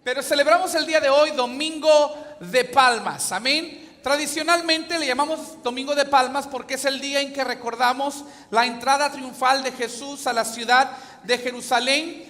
Pero celebramos el día de hoy Domingo de Palmas, amén. Tradicionalmente le llamamos Domingo de Palmas porque es el día en que recordamos la entrada triunfal de Jesús a la ciudad de Jerusalén.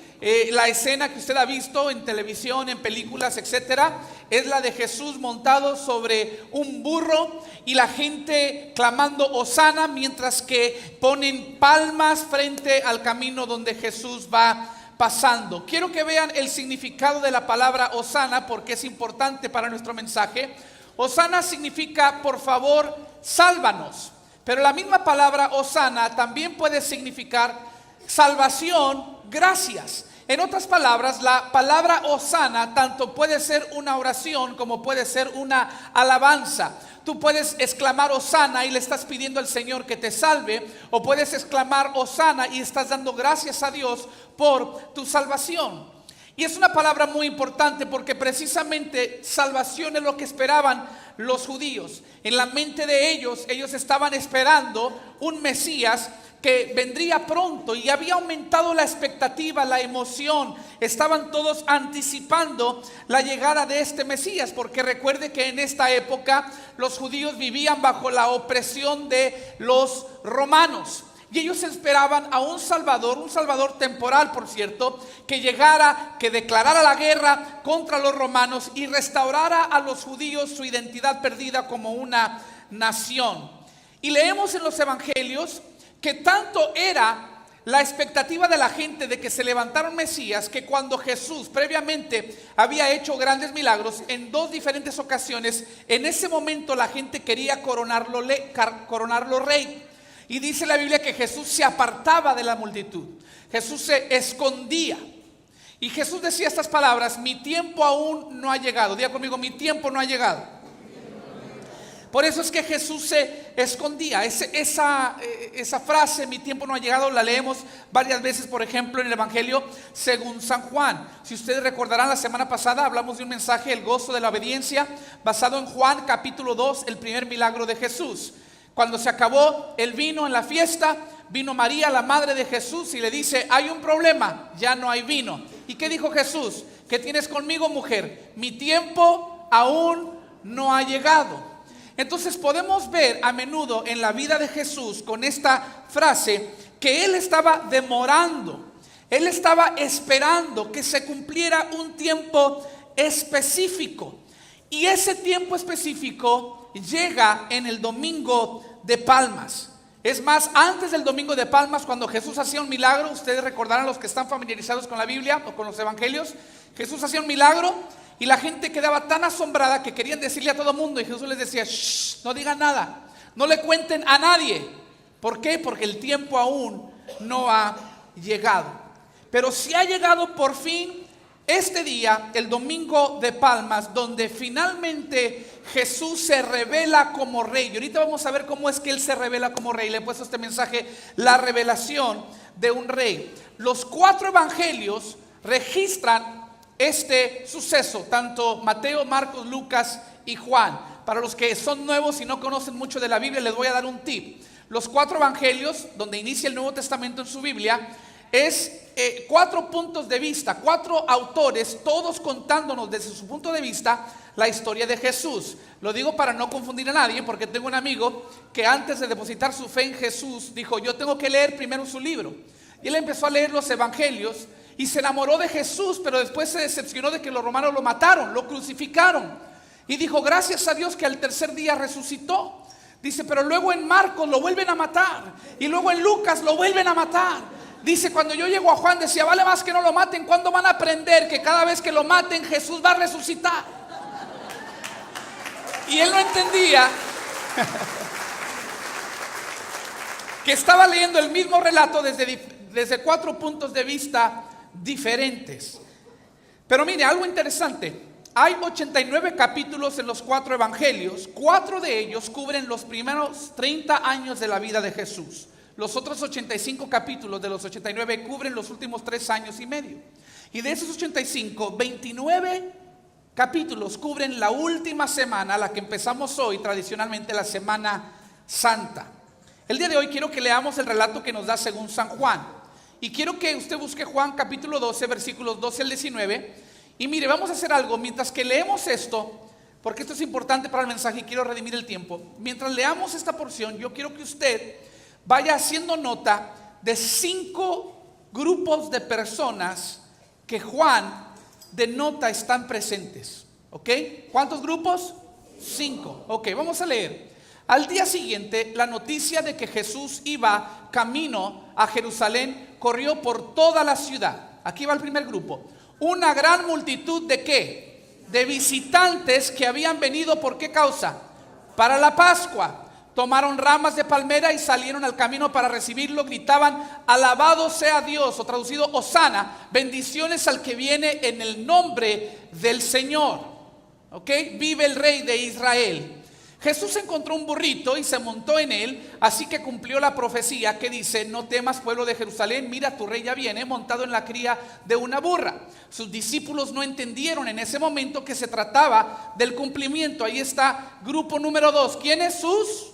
La escena que usted ha visto en televisión, en películas, etcétera, es la de Jesús montado sobre un burro y la gente clamando Hosana, mientras que ponen palmas frente al camino donde Jesús va pasando. Quiero que vean el significado de la palabra Hosana porque es importante para nuestro mensaje. Hosana significa por favor, sálvanos. Pero la misma palabra Hosana también puede significar salvación, gracias. En otras palabras, la palabra Hosana tanto puede ser una oración como puede ser una alabanza. Tú puedes exclamar Hosana y le estás pidiendo al Señor que te salve, o puedes exclamar Hosana y estás dando gracias a Dios por tu salvación. Y es una palabra muy importante porque precisamente salvación es lo que esperaban los judíos. En la mente de ellos estaban esperando un Mesías que vendría pronto y había aumentado la expectativa, la emoción. Estaban todos anticipando la llegada de este Mesías, porque recuerde que en esta época los judíos vivían bajo la opresión de los romanos. Y ellos esperaban a un Salvador temporal, por cierto, que llegara, que declarara la guerra contra los romanos y restaurara a los judíos su identidad perdida como una nación. Y leemos en los evangelios que tanto era la expectativa de la gente de que se levantara un Mesías, que cuando Jesús previamente había hecho grandes milagros en dos diferentes ocasiones, en ese momento la gente quería coronarlo rey. Y dice la Biblia que Jesús se apartaba de la multitud, Jesús se escondía. Y Jesús decía estas palabras: mi tiempo aún no ha llegado. Diga conmigo: mi tiempo no ha llegado. Por eso es que Jesús se escondía. Esa frase, mi tiempo no ha llegado, la leemos varias veces, por ejemplo, en el Evangelio según San Juan. Si ustedes recordarán, la semana pasada hablamos de un mensaje, el gozo de la obediencia, basado en Juan capítulo 2, el primer milagro de Jesús. Cuando se acabó el vino en la fiesta, vino María, la madre de Jesús, y le dice: hay un problema, ya no hay vino. ¿Y qué dijo Jesús? ¿Qué tienes conmigo, mujer? Mi tiempo aún no ha llegado. Entonces podemos ver a menudo en la vida de Jesús con esta frase que Él estaba demorando, Él estaba esperando que se cumpliera un tiempo específico. Y ese tiempo específico llega en el Domingo de Palmas. Es más, antes del Domingo de Palmas, cuando Jesús hacía un milagro, ustedes recordarán, los que están familiarizados con la Biblia o con los evangelios, Jesús hacía un milagro y la gente quedaba tan asombrada que querían decirle a todo mundo, y Jesús les decía: shh, no digan nada, no le cuenten a nadie. ¿Por qué? Porque el tiempo aún no ha llegado. Pero sí ha llegado por fin este día, el Domingo de Palmas, donde finalmente Jesús se revela como rey. Y ahorita vamos a ver cómo es que Él se revela como rey. Le he puesto este mensaje: la revelación de un rey. Los 4 evangelios registran este suceso, tanto Mateo, Marcos, Lucas y Juan. Para los que son nuevos y no conocen mucho de la Biblia, les voy a dar un tip. Los 4 evangelios, donde inicia el Nuevo Testamento en su Biblia, es 4 puntos de vista, 4 autores, todos contándonos desde su punto de vista la historia de Jesús. Lo digo para no confundir a nadie, porque tengo un amigo que antes de depositar su fe en Jesús dijo: yo tengo que leer primero su libro. Y él empezó a leer los evangelios y se enamoró de Jesús, pero después se decepcionó de que los romanos lo mataron, lo crucificaron. Y dijo: gracias a Dios que al tercer día resucitó. Dice: pero luego en Marcos lo vuelven a matar, y luego en Lucas lo vuelven a matar. Dice: cuando yo llego a Juan, decía: vale más que no lo maten. ¿Cuándo van a aprender que cada vez que lo maten Jesús va a resucitar? Y él no entendía que estaba leyendo el mismo relato desde 4 puntos de vista diferentes. Pero mire, algo interesante: hay 89 capítulos en los 4 evangelios. 4 de ellos cubren los primeros 30 años de la vida de Jesús. Los otros 85 capítulos de los 89 cubren los últimos 3 años y medio. Y de esos 85, 29 capítulos cubren la última semana, la que empezamos hoy, tradicionalmente la Semana Santa. El día de hoy quiero que leamos el relato que nos da según San Juan. Y quiero que usted busque Juan capítulo 12, versículos 12 al 19. Y mire, vamos a hacer algo, mientras que leemos esto, porque esto es importante para el mensaje y quiero redimir el tiempo. Mientras leamos esta porción, yo quiero que usted vaya haciendo nota de 5 grupos de personas que Juan denota están presentes. ¿Ok? ¿Cuántos grupos? 5. Ok, vamos a leer. Al día siguiente, la noticia de que Jesús iba camino a Jerusalén corrió por toda la ciudad. Aquí va el primer grupo. Una gran multitud ¿de qué? De visitantes que habían venido, ¿por qué causa? Para la Pascua. Tomaron ramas de palmera y salieron al camino para recibirlo. Gritaban: alabado sea Dios, o traducido, hosana, bendiciones al que viene en el nombre del Señor. ¿Ok? Vive el Rey de Israel. Jesús encontró un burrito y se montó en él, así que cumplió la profecía que dice: no temas, pueblo de Jerusalén, mira, tu rey ya viene montado en la cría de una burra. Sus discípulos no entendieron en ese momento que se trataba del cumplimiento. Ahí está grupo número 2. ¿Quiénes? Sus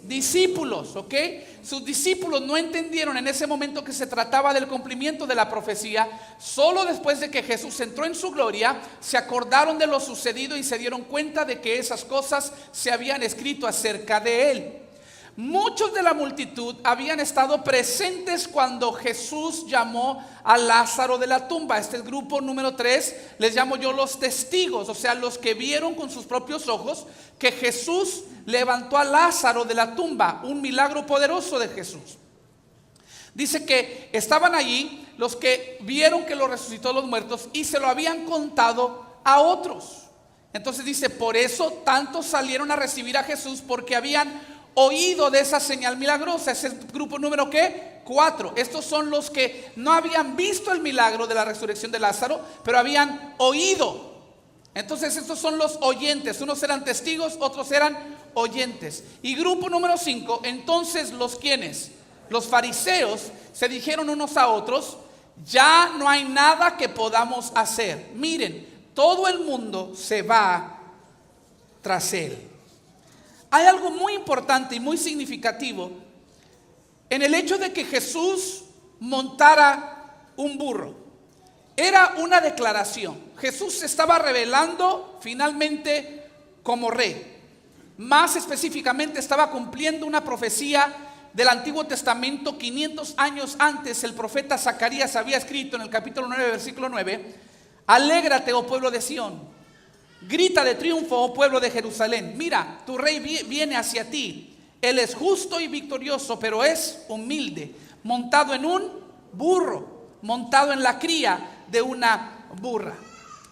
discípulos, ¿ok? Sus discípulos no entendieron en ese momento que se trataba del cumplimiento de la profecía. Solo después de que Jesús entró en su gloria, se acordaron de lo sucedido y se dieron cuenta de que esas cosas se habían escrito acerca de él. Muchos de la multitud habían estado presentes cuando Jesús llamó a Lázaro de la tumba. Este es el grupo número 3, les llamo yo los testigos, o sea, los que vieron con sus propios ojos que Jesús levantó a Lázaro de la tumba, un milagro poderoso de Jesús. Dice que estaban allí los que vieron que lo resucitó de los muertos y se lo habían contado a otros. Entonces dice, por eso tantos salieron a recibir a Jesús, porque habían oído de esa señal milagrosa. Es el grupo número ¿qué? 4. Estos son los que no habían visto el milagro de la resurrección de Lázaro, pero habían oído. Entonces estos son los oyentes. Unos eran testigos, otros eran oyentes. Y grupo número 5, entonces los quienes, los fariseos, se dijeron unos a otros: ya no hay nada que podamos hacer. Miren, todo el mundo se va tras él. Hay algo muy importante y muy significativo en el hecho de que Jesús montara un burro. Era una declaración. Jesús se estaba revelando finalmente como rey. Más específicamente estaba cumpliendo una profecía del Antiguo Testamento. 500 años antes el profeta Zacarías había escrito en el capítulo 9, versículo 9: alégrate, oh pueblo de Sión, grita de triunfo, oh pueblo de Jerusalén. Mira, tu rey viene hacia ti. Él es justo y victorioso, pero es humilde, montado en un burro, montado en la cría de una burra.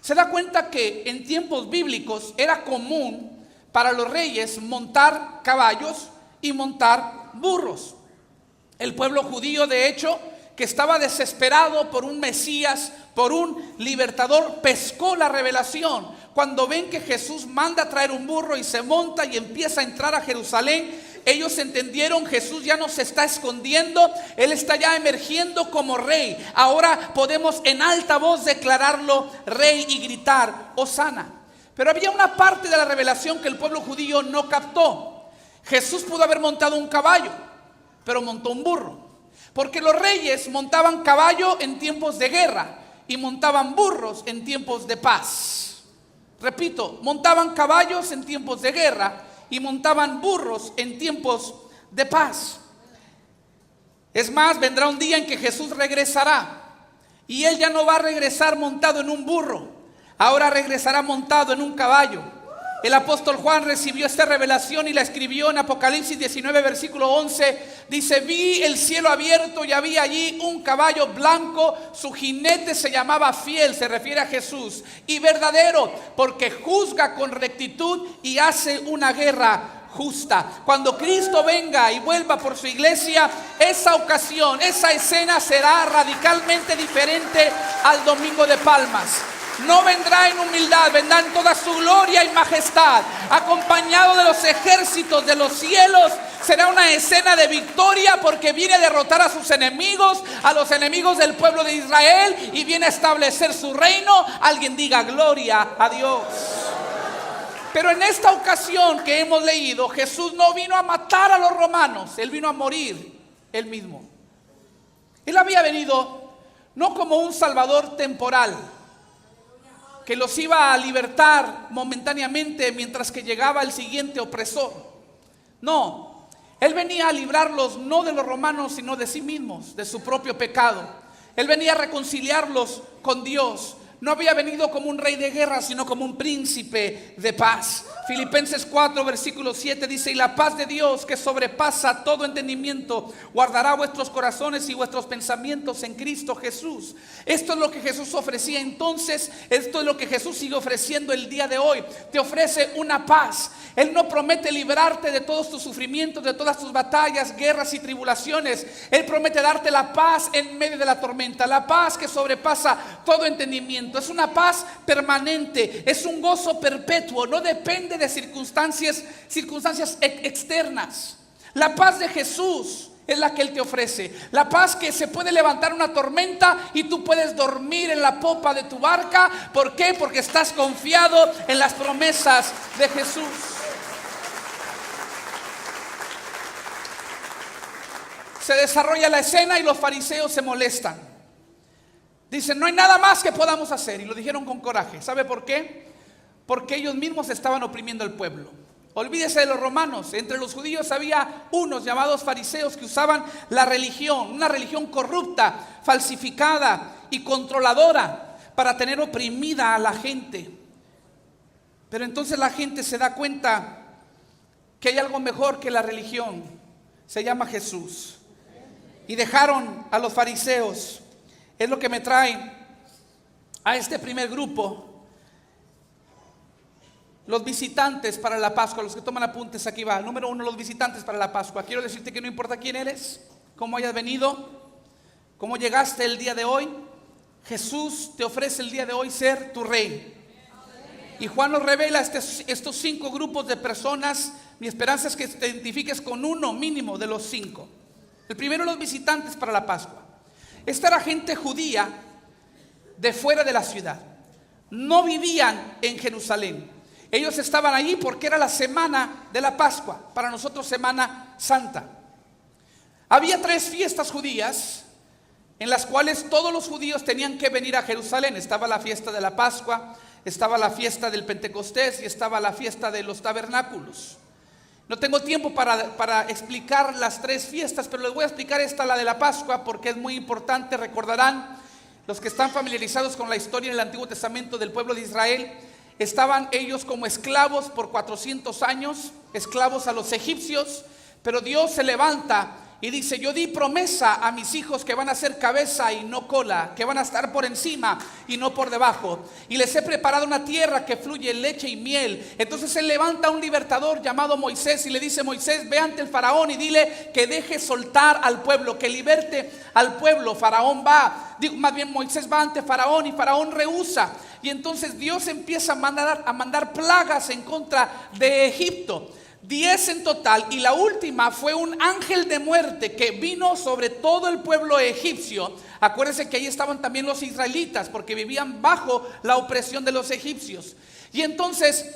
Se da cuenta que en tiempos bíblicos era común para los reyes montar caballos y montar burros. El pueblo judío, de hecho, que estaba desesperado por un Mesías, por un libertador, pescó la revelación. Cuando ven que Jesús manda a traer un burro y se monta y empieza a entrar a Jerusalén, ellos entendieron: Jesús ya no se está escondiendo, Él está ya emergiendo como rey. Ahora podemos en alta voz declararlo rey y gritar hosana. Pero había una parte de la revelación que el pueblo judío no captó. Jesús pudo haber montado un caballo, pero montó un burro. Porque los reyes montaban caballo en tiempos de guerra y montaban burros en tiempos de paz. Repito, montaban caballos en tiempos de guerra y montaban burros en tiempos de paz. Es más, vendrá un día en que Jesús regresará y Él ya no va a regresar montado en un burro, ahora regresará montado en un caballo. El apóstol Juan recibió esta revelación y la escribió en Apocalipsis 19, versículo 11. Dice: vi el cielo abierto y había allí un caballo blanco, su jinete se llamaba Fiel, se refiere a Jesús, y verdadero, porque juzga con rectitud y hace una guerra justa. Cuando Cristo venga y vuelva por su iglesia, esa ocasión, esa escena será radicalmente diferente al Domingo de Palmas. No vendrá en humildad, vendrá en toda su gloria y majestad, acompañado de los ejércitos de los cielos. Será una escena de victoria, porque viene a derrotar a sus enemigos, a los enemigos del pueblo de Israel, y viene a establecer su reino. Alguien diga gloria a Dios. Pero en esta ocasión que hemos leído, Jesús no vino a matar a los romanos, Él vino a morir Él mismo. Él había venido no como un salvador temporal, que los iba a libertar momentáneamente mientras que llegaba el siguiente opresor. No, Él venía a librarlos no de los romanos, sino de sí mismos, de su propio pecado. Él venía a reconciliarlos con Dios. No había venido como un rey de guerra, sino como un príncipe de paz. Filipenses 4, versículo 7 dice: y la paz de Dios, que sobrepasa todo entendimiento, guardará vuestros corazones y vuestros pensamientos en Cristo Jesús. Esto es lo que Jesús ofrecía entonces, esto es lo que Jesús sigue ofreciendo el día de hoy. Te ofrece una paz. Él no promete librarte de todos tus sufrimientos, de todas tus batallas, guerras y tribulaciones. Él promete darte la paz en medio de la tormenta, la paz que sobrepasa todo entendimiento. Es una paz permanente, es un gozo perpetuo, no depende de circunstancias externas. La paz de Jesús es la que Él te ofrece. La paz que se puede levantar una tormenta y tú puedes dormir en la popa de tu barca. ¿Por qué? Porque estás confiado en las promesas de Jesús. Se desarrolla la escena y los fariseos se molestan. Dicen: no hay nada más que podamos hacer. Y lo dijeron con coraje. ¿Sabe por qué? Porque ellos mismos estaban oprimiendo al pueblo. Olvídese de los romanos. Entre los judíos había unos llamados fariseos que usaban la religión, una religión corrupta, falsificada y controladora, para tener oprimida a la gente. Pero entonces la gente se da cuenta que hay algo mejor que la religión. Se llama Jesús. Y dejaron a los fariseos. Es lo que me trae a este primer grupo. Los visitantes para la Pascua. Los que toman apuntes, aquí va. Número 1, los visitantes para la Pascua. Quiero decirte que no importa quién eres, cómo hayas venido, cómo llegaste el día de hoy, Jesús te ofrece el día de hoy ser tu rey. Y Juan nos revela estos 5 grupos de personas. Mi esperanza es que te identifiques con uno mínimo de los 5. El primero, los visitantes para la Pascua. Esta era gente judía de fuera de la ciudad. No vivían en Jerusalén. Ellos estaban allí porque era la semana de la Pascua. Para nosotros, Semana Santa. Había 3 fiestas judías en las cuales todos los judíos tenían que venir a Jerusalén. Estaba la fiesta de la Pascua, estaba la fiesta del Pentecostés y estaba la fiesta de los tabernáculos. No tengo tiempo para explicar las 3 fiestas, pero les voy a explicar la de la Pascua, porque es muy importante. Recordarán, los que están familiarizados con la historia en el Antiguo Testamento del pueblo de Israel, estaban ellos como esclavos por 400 años, esclavos a los egipcios, pero Dios se levanta y dice: yo di promesa a mis hijos que van a ser cabeza y no cola, que van a estar por encima y no por debajo, y les he preparado una tierra que fluye leche y miel. Entonces Él levanta a un libertador llamado Moisés y le dice: Moisés, ve ante el faraón y dile que deje soltar al pueblo, que liberte al pueblo. Faraón va, más bien Moisés va ante faraón y faraón rehúsa. Y entonces Dios empieza a mandar plagas en contra de Egipto. 10 en total, y la última fue un ángel de muerte que vino sobre todo el pueblo egipcio. Acuérdense que ahí estaban también los israelitas, porque vivían bajo la opresión de los egipcios. Y entonces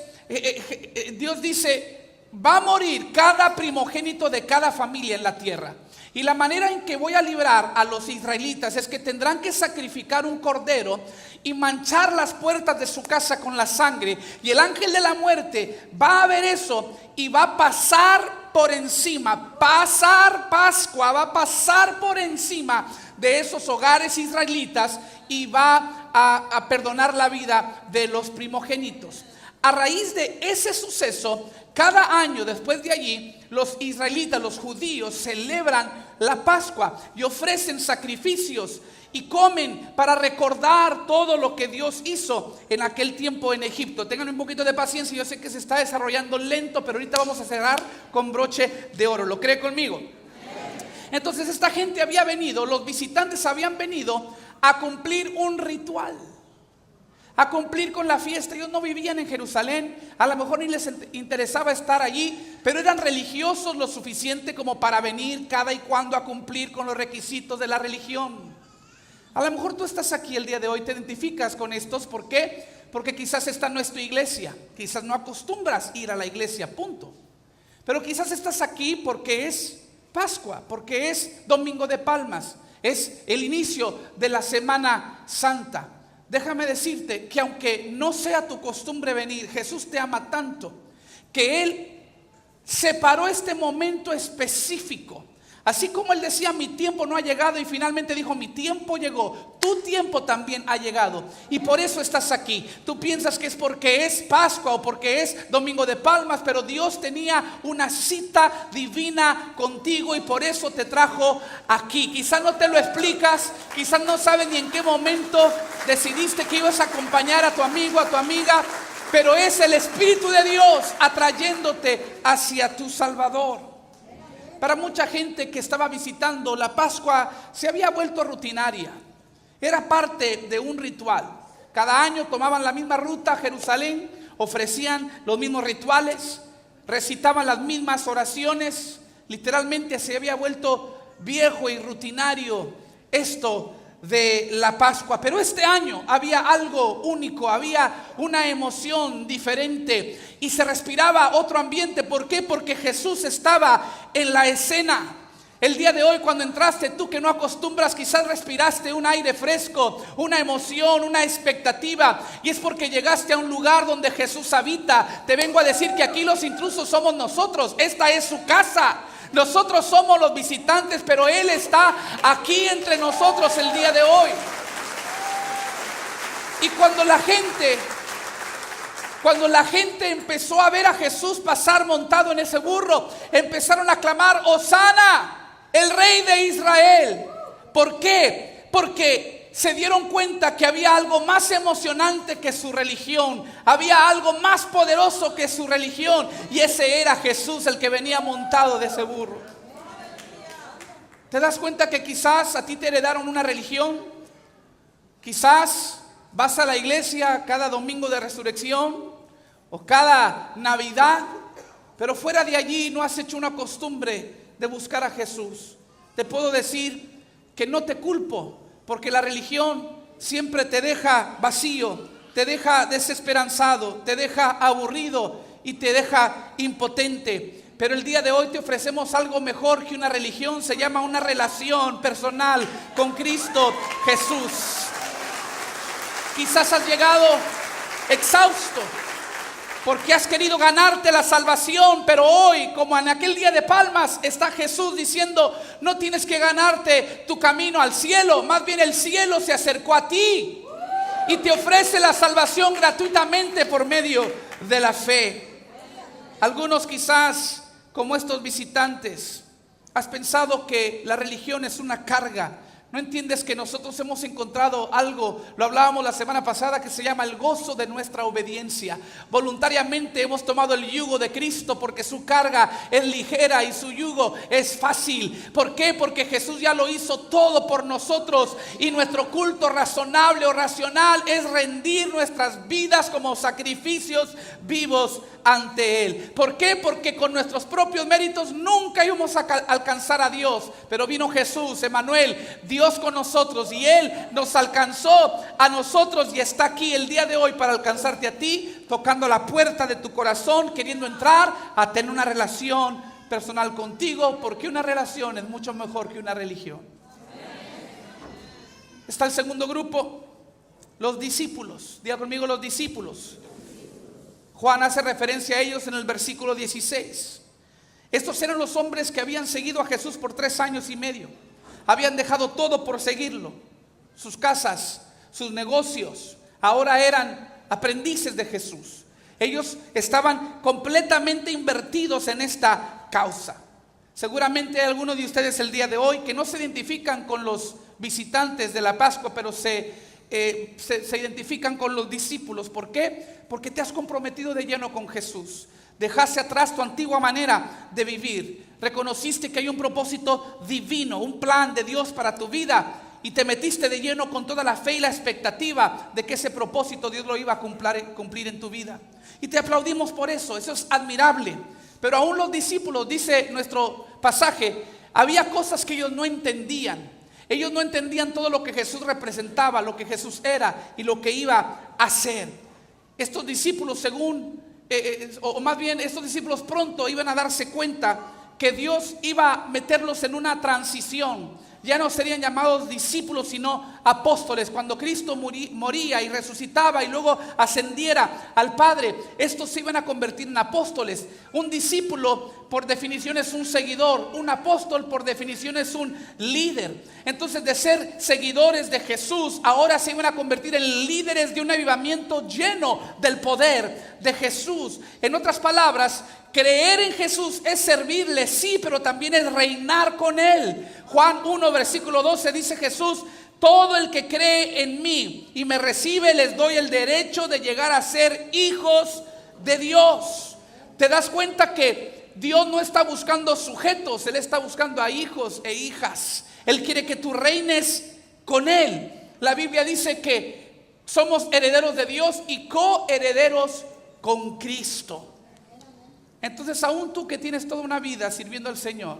Dios dice: va a morir cada primogénito de cada familia en la tierra. Y la manera en que voy a librar a los israelitas es que tendrán que sacrificar un cordero y manchar las puertas de su casa con la sangre. Y el ángel de la muerte va a ver eso y va a pasar por encima, Pascua, va a pasar por encima de esos hogares israelitas y va a perdonar la vida de los primogénitos. A raíz de ese suceso, cada año después de allí, los israelitas, los judíos, celebran la Pascua y ofrecen sacrificios y comen para recordar todo lo que Dios hizo en aquel tiempo en Egipto. Tengan un poquito de paciencia, yo sé que se está desarrollando lento, pero ahorita vamos a cerrar con broche de oro. ¿Lo cree conmigo? Entonces esta gente había venido, los visitantes habían venido a cumplir un ritual, a cumplir con la fiesta. Ellos no vivían en Jerusalén, a lo mejor ni les interesaba estar allí, pero eran religiosos lo suficiente como para venir cada y cuando a cumplir con los requisitos de la religión. A lo mejor tú estás aquí el día de hoy, te identificas con estos. ¿Por qué? Porque quizás esta no es tu iglesia, quizás no acostumbras ir a la iglesia, punto. Pero quizás estás aquí porque es Pascua, porque es Domingo de Palmas, es el inicio de la Semana Santa. déjame decirte que aunque no sea tu costumbre venir, Jesús te ama tanto que Él separó este momento específico. Así como Él decía, mi tiempo no ha llegado, y finalmente dijo, mi tiempo llegó, tu tiempo también ha llegado, y por eso estás aquí. Tú piensas que es porque es Pascua o porque es Domingo de Palmas, pero Dios tenía una cita divina contigo y por eso te trajo aquí. Quizás no te lo explicas, quizás no sabes ni en qué momento decidiste que ibas a acompañar a tu amigo, a tu amiga, pero es el Espíritu de Dios atrayéndote hacia tu Salvador. Para mucha gente que estaba visitando, la Pascua se había vuelto rutinaria. Era parte de un ritual. Cada año tomaban la misma ruta a Jerusalén, ofrecían los mismos rituales, recitaban las mismas oraciones. Literalmente se había vuelto viejo y rutinario esto de la Pascua. Pero este año había algo único, había una emoción diferente y se respiraba otro ambiente. ¿Por qué? Porque Jesús estaba en la escena. El día de hoy, cuando entraste, tú que no acostumbras, quizás respiraste un aire fresco, una emoción, una expectativa, y es porque llegaste a un lugar donde Jesús habita. Te vengo a decir que aquí los intrusos somos nosotros. Esta es su casa. Nosotros somos los visitantes, pero Él está aquí entre nosotros el día de hoy. Y cuando la gente empezó a ver a Jesús pasar montado en ese burro, empezaron a clamar, Hosana, el Rey de Israel. ¿Por qué? Porque se dieron cuenta que había algo más emocionante que su religión, había algo más poderoso que su religión, y ese era Jesús, el que venía montado de ese burro. ¿Te das cuenta que quizás a ti te heredaron una religión? Quizás vas a la iglesia cada domingo de resurrección o cada Navidad, pero fuera de allí no has hecho una costumbre de buscar a Jesús. Te puedo decir que no te culpo, porque la religión siempre te deja vacío, te deja desesperanzado, te deja aburrido y te deja impotente. Pero el día de hoy te ofrecemos algo mejor que una religión. Se llama una relación personal con Cristo Jesús. Quizás has llegado exhausto porque has querido ganarte la salvación, pero hoy, como en aquel día de Palmas, está Jesús diciendo, no tienes que ganarte tu camino al cielo, más bien el cielo se acercó a ti y te ofrece la salvación gratuitamente por medio de la fe. Algunos quizás, como estos visitantes, has pensado que la religión es una carga. No entiendes que nosotros hemos encontrado algo, lo hablábamos la semana pasada, que se llama el gozo de nuestra obediencia. Voluntariamente hemos tomado el yugo de Cristo porque su carga es ligera y su yugo es fácil. ¿Por qué? Porque Jesús ya lo hizo todo por nosotros, y nuestro culto razonable o racional es rendir nuestras vidas como sacrificios vivos ante Él. ¿Por qué? Porque con nuestros propios méritos nunca íbamos a alcanzar a Dios, pero vino Jesús, Emmanuel, Dios con nosotros, y Él nos alcanzó a nosotros y está aquí el día de hoy para alcanzarte a ti, tocando la puerta de tu corazón, queriendo entrar a tener una relación personal contigo, porque una relación es mucho mejor que una religión. Está el segundo grupo, los discípulos. Diga conmigo, los discípulos. Juan hace referencia a ellos en el versículo 16. Estos eran los hombres que habían seguido a Jesús por 3 años y medio. Habían dejado todo por seguirlo. Sus casas, sus negocios. Ahora eran aprendices de Jesús. Ellos estaban completamente invertidos en esta causa. Seguramente hay algunos de ustedes el día de hoy que no se identifican con los visitantes de la Pascua, pero se identifican con los discípulos. ¿Por qué? Porque te has comprometido de lleno con Jesús. Dejaste atrás tu antigua manera de vivir. Reconociste que hay un propósito divino, un plan de Dios para tu vida, y te metiste de lleno con toda la fe y la expectativa de que ese propósito Dios lo iba a cumplir en tu vida. Y te aplaudimos por eso, eso es admirable. Pero aún los discípulos, dice nuestro pasaje, había cosas que ellos no entendían. Ellos no entendían todo lo que Jesús representaba, lo que Jesús era y lo que iba a hacer. Estos discípulos, o más bien estos discípulos pronto iban a darse cuenta que Dios iba a meterlos en una transición. ya no serían llamados discípulos, sino apóstoles. Cuando Cristo moría y resucitaba y luego ascendiera al Padre, estos se iban a convertir en apóstoles. Un discípulo por definición es un seguidor, un apóstol por definición es un líder. Entonces, de ser seguidores de Jesús, ahora se iban a convertir en líderes de un avivamiento lleno del poder de Jesús. En otras palabras, creer en Jesús es servirle, sí, pero también es reinar con Él. Juan 1, versículo 12 dice Jesús: todo el que cree en mí y me recibe, les doy el derecho de llegar a ser hijos de Dios. ¿Te das cuenta que Dios no está buscando sujetos? Él está buscando a hijos e hijas. Él quiere que tú reines con Él. La Biblia dice que somos herederos de Dios y coherederos con Cristo. Entonces, aún tú que tienes toda una vida sirviendo al Señor,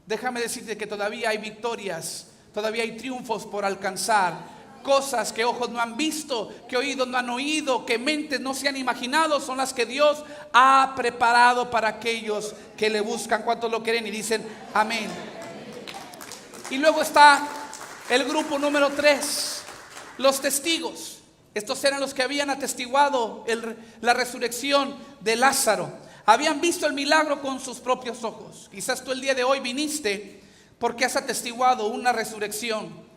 déjame decirte que todavía hay victorias, todavía hay triunfos por alcanzar. Cosas que ojos no han visto, que oídos no han oído, que mentes no se han imaginado, son las que Dios ha preparado para aquellos que le buscan. ¿Cuántos lo creen y dicen amén? Y luego está el grupo número 3, los testigos. Estos eran los que habían atestiguado la resurrección de Lázaro. Habían visto el milagro con sus propios ojos. Quizás tú el día de hoy viniste porque has atestiguado una resurrección.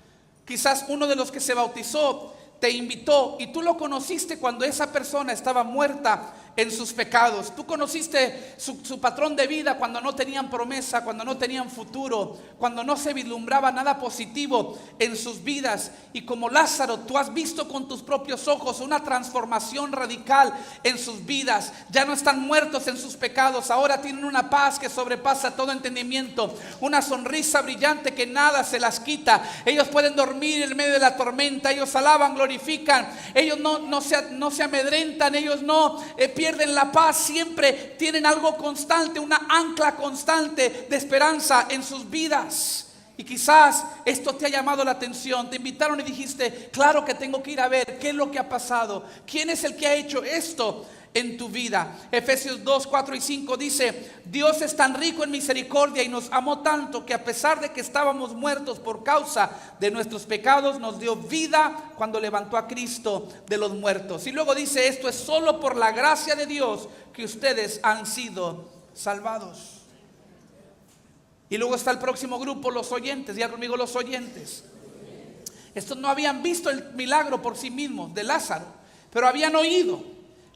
Quizás uno de los que se bautizó te invitó y tú lo conociste cuando esa persona estaba muerta en sus pecados. Tú conociste su patrón de vida cuando no tenían promesa, cuando no tenían futuro, cuando no se vislumbraba nada positivo en sus vidas. Y como Lázaro, tú has visto con tus propios ojos una transformación radical en sus vidas. Ya no están muertos en sus pecados, ahora tienen una paz que sobrepasa todo entendimiento, una sonrisa brillante que nada se las quita. Ellos pueden dormir en medio de la tormenta, ellos alaban, glorifican, ellos no se amedrentan, ellos no pierden la paz, siempre tienen algo constante, una ancla constante de esperanza en sus vidas. Y quizás esto te ha llamado la atención, te invitaron y dijiste: claro que tengo que ir a ver qué es lo que ha pasado, quién es el que ha hecho esto en tu vida. Efesios 2, 4 y 5 dice: Dios es tan rico en misericordia y nos amó tanto que a pesar de que estábamos muertos por causa de nuestros pecados, nos dio vida cuando levantó a Cristo de los muertos. Y luego dice: esto es solo por la gracia de Dios que ustedes han sido salvados. Y luego está el próximo grupo, los oyentes. Diga conmigo: los oyentes. Estos no habían visto el milagro por sí mismos de Lázaro, pero habían oído.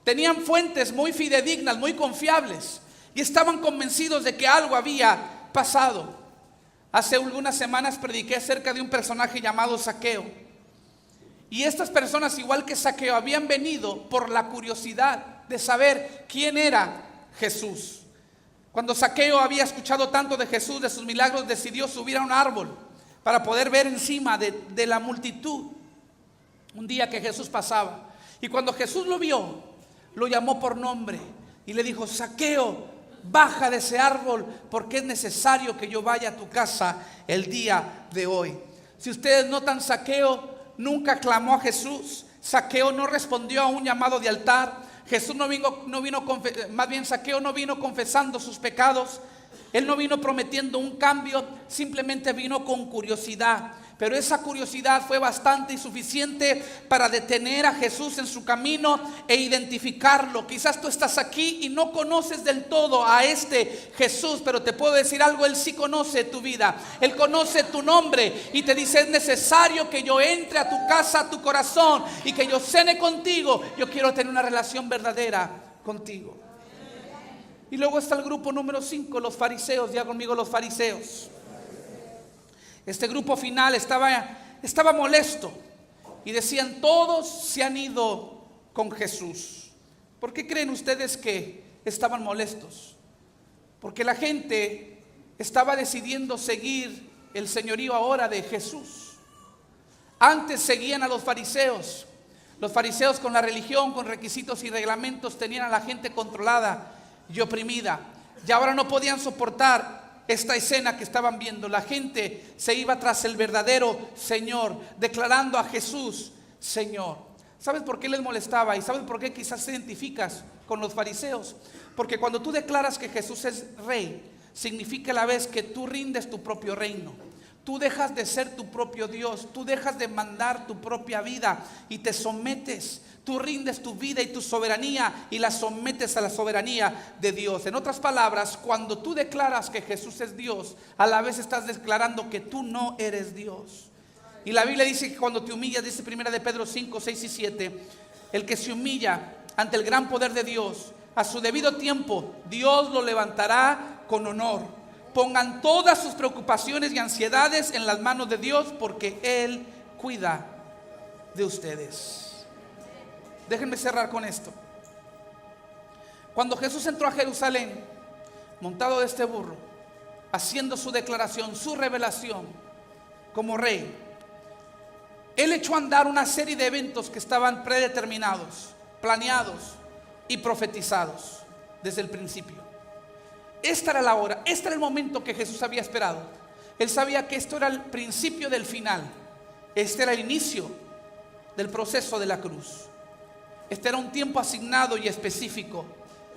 Tenían fuentes muy fidedignas, muy confiables, y estaban convencidos de que algo había pasado. Hace algunas semanas prediqué acerca de un personaje llamado Zaqueo. Y estas personas, igual que Zaqueo, habían venido por la curiosidad de saber quién era Jesús. Cuando Zaqueo había escuchado tanto de Jesús, de sus milagros, decidió subir a un árbol para poder ver encima de la multitud un día que Jesús pasaba. Y cuando Jesús lo vio, lo llamó por nombre y le dijo: Zaqueo, baja de ese árbol porque es necesario que yo vaya a tu casa el día de hoy. Si ustedes notan, Zaqueo nunca clamó a Jesús. Zaqueo no respondió a un llamado de altar. Zaqueo no vino confesando sus pecados. Él no vino prometiendo un cambio, simplemente vino con curiosidad. Pero esa curiosidad fue bastante y suficiente para detener a Jesús en su camino e identificarlo. Quizás tú estás aquí y no conoces del todo a este Jesús, pero te puedo decir algo: Él sí conoce tu vida, Él conoce tu nombre y te dice: es necesario que yo entre a tu casa, a tu corazón, y que yo cene contigo. Yo quiero tener una relación verdadera contigo. Y luego está el grupo número 5, los fariseos. Diga conmigo: los fariseos. Este grupo final estaba molesto y decían: todos se han ido con Jesús. ¿Por qué creen ustedes que estaban molestos? Porque la gente estaba decidiendo seguir el señorío ahora de Jesús. Antes seguían a los fariseos. Los fariseos, con la religión, con requisitos y reglamentos, tenían a la gente controlada y oprimida. Y ahora no podían soportar esta escena que estaban viendo. La gente se iba tras el verdadero Señor, declarando a Jesús Señor. ¿Sabes por qué les molestaba? ¿Y sabes por qué quizás te identificas con los fariseos? Porque cuando tú declaras que Jesús es rey, significa a la vez que tú rindes tu propio reino. Tú dejas de ser tu propio Dios, tú dejas de mandar tu propia vida y te sometes. Tú rindes tu vida y tu soberanía y la sometes a la soberanía de Dios. En otras palabras, cuando tú declaras que Jesús es Dios, a la vez estás declarando que tú no eres Dios. Y la Biblia dice que cuando te humillas, dice 1 de Pedro 5, 6 y 7, el que se humilla ante el gran poder de Dios, a su debido tiempo, Dios lo levantará con honor. Pongan todas sus preocupaciones y ansiedades en las manos de Dios, porque Él cuida de ustedes. Déjenme cerrar con esto. Cuando Jesús entró a Jerusalén, montado de este burro, haciendo su declaración, su revelación como rey, Él echó a andar una serie de eventos que estaban predeterminados, planeados y profetizados desde el principio. Esta era la hora, este era el momento que Jesús había esperado. Él sabía que esto era el principio del final. Este era el inicio del proceso de la cruz. Este era un tiempo asignado y específico.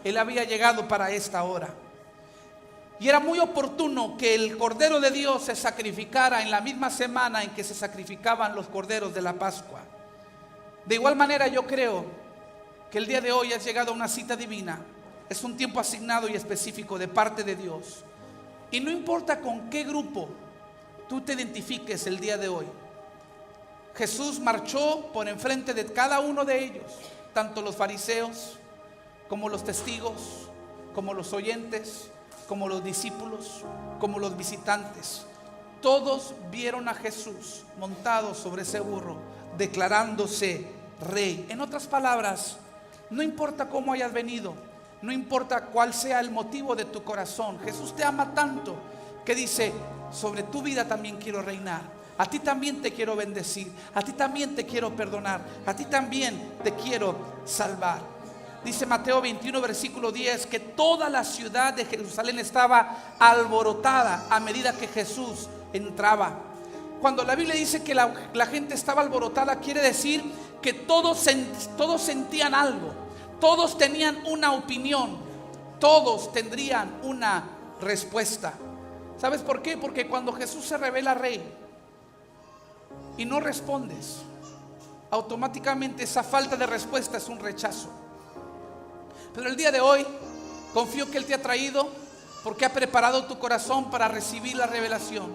Él había llegado para esta hora. Y era muy oportuno que el Cordero de Dios se sacrificara en la misma semana en que se sacrificaban los corderos de la Pascua. De igual manera, yo creo que el día de hoy has llegado a una cita divina. Es un tiempo asignado y específico de parte de Dios. Y no importa con qué grupo tú te identifiques el día de hoy, Jesús marchó por enfrente de cada uno de ellos, tanto los fariseos, como los testigos, como los oyentes, como los discípulos, como los visitantes. Todos vieron a Jesús montado sobre ese burro, declarándose rey. En otras palabras, no importa cómo hayas venido, no importa cuál sea el motivo de tu corazón, Jesús te ama tanto que dice: sobre tu vida también quiero reinar. A ti también te quiero bendecir, a ti también te quiero perdonar, a ti también te quiero salvar. Dice Mateo 21, versículo 10, que toda la ciudad de Jerusalén estaba alborotada a medida que Jesús entraba. Cuando la Biblia dice que la gente estaba alborotada, quiere decir que todos sentían algo, todos tenían una opinión, todos tendrían una respuesta. ¿Sabes por qué? Porque cuando Jesús se revela rey y no respondes, automáticamente esa falta de respuesta es un rechazo. Pero el día de hoy confío que Él te ha traído porque ha preparado tu corazón para recibir la revelación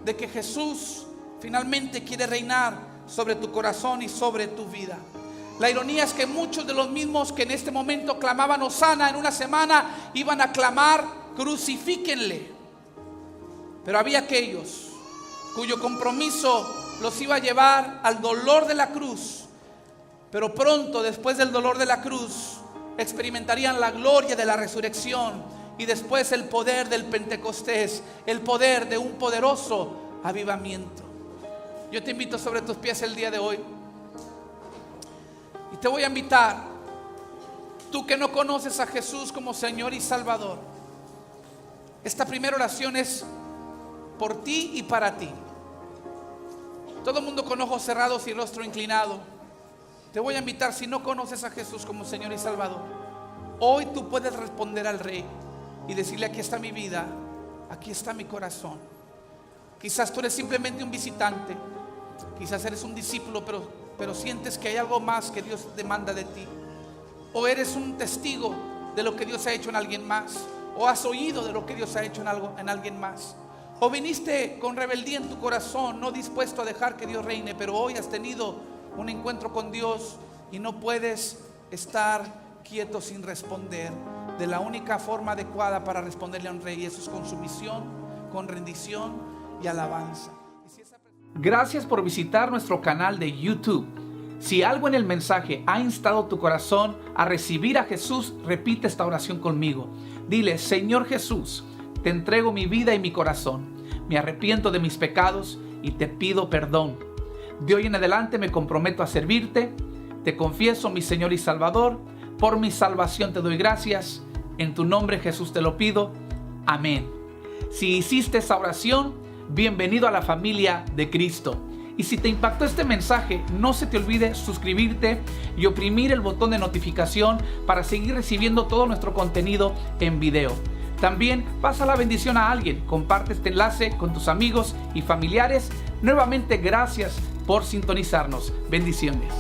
de que Jesús finalmente quiere reinar sobre tu corazón y sobre tu vida. La ironía es que muchos de los mismos que en este momento clamaban Hosana, en una semana iban a clamar crucifíquenle. Pero había aquellos cuyo compromiso los iba a llevar al dolor de la cruz, pero pronto después del dolor de la cruz experimentarían la gloria de la resurrección y después el poder del Pentecostés, el poder de un poderoso avivamiento. Yo te invito sobre tus pies el día de hoy y te voy a invitar, tú que no conoces a Jesús como Señor y Salvador. Esta primera oración es por ti y para ti. Todo el mundo con ojos cerrados y rostro inclinado. Te voy a invitar, si no conoces a Jesús como Señor y Salvador, hoy tú puedes responder al Rey y decirle: aquí está mi vida, aquí está mi corazón. Quizás tú eres simplemente un visitante, quizás eres un discípulo, pero sientes que hay algo más que Dios demanda de ti. O eres un testigo de lo que Dios ha hecho en alguien más, o has oído de lo que Dios ha hecho en alguien más. O viniste con rebeldía en tu corazón, no dispuesto a dejar que Dios reine, pero hoy has tenido un encuentro con Dios y no puedes estar quieto sin responder de la única forma adecuada para responderle a un rey, y eso es con sumisión, con rendición y alabanza. Gracias por visitar nuestro canal de YouTube. Si algo en el mensaje ha instado tu corazón a recibir a Jesús, repite esta oración conmigo. Dile: Señor Jesús, te entrego mi vida y mi corazón. Me arrepiento de mis pecados y te pido perdón. De hoy en adelante me comprometo a servirte. Te confieso, mi Señor y Salvador. Por mi salvación te doy gracias. En tu nombre, Jesús, te lo pido. Amén. Si hiciste esa oración, bienvenido a la familia de Cristo. Y si te impactó este mensaje, no se te olvide suscribirte y oprimir el botón de notificación para seguir recibiendo todo nuestro contenido en video. También pasa la bendición a alguien, comparte este enlace con tus amigos y familiares. Nuevamente gracias por sintonizarnos. Bendiciones.